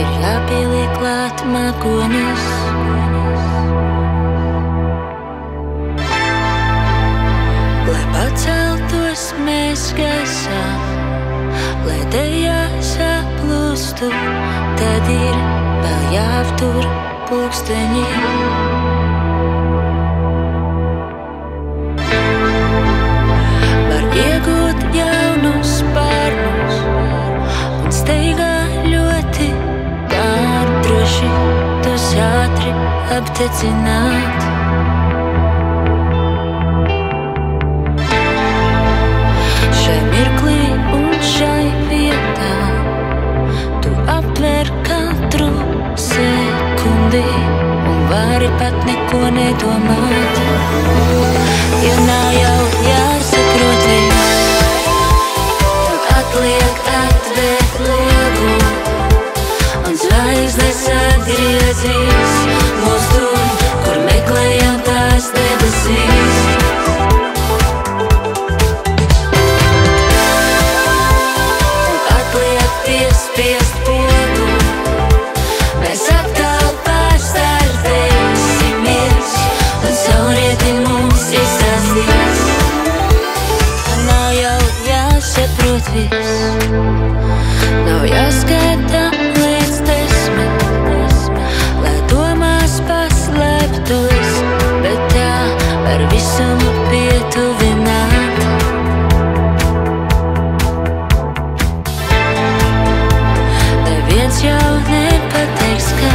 ir jāpieliek klāt mākonis. Lai paceltos mēs gaisā, lai dejā saplūstu, tad ir vēl jāaptur pulksteņi. Var iegūt jaunus spārnus un steigā ļoti pārdroši tos ātri aptecināt. Šai mirklī un šai vietā tu aptver katru sekundi un vari pat neko nedomāt. Ja nav jau jāsaprot viss, tad atliek atvērt logu un zvaigznes atgriezīs mūs tur, kur meklējam tās debesīs. Piespiest pogu, mēs atkal pārstartēsimies un saulrieti mums izstāstīs. Nav jau jāsaprot viss, nav jāskaita līdz 10, lai domās paslēptos, bet tā var visumu pietuvināt. Neviens jau nepateiks, kā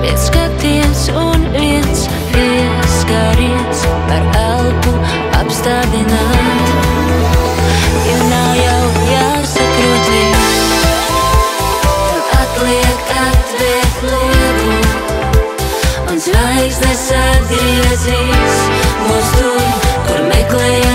viens skatiens un viens pieskāriens var elpu apstādināt. Ja nav jau jāsaprot viss, tad atliek atvērt logu un zvaigznes atgriezīs mūs tur, kur meklējam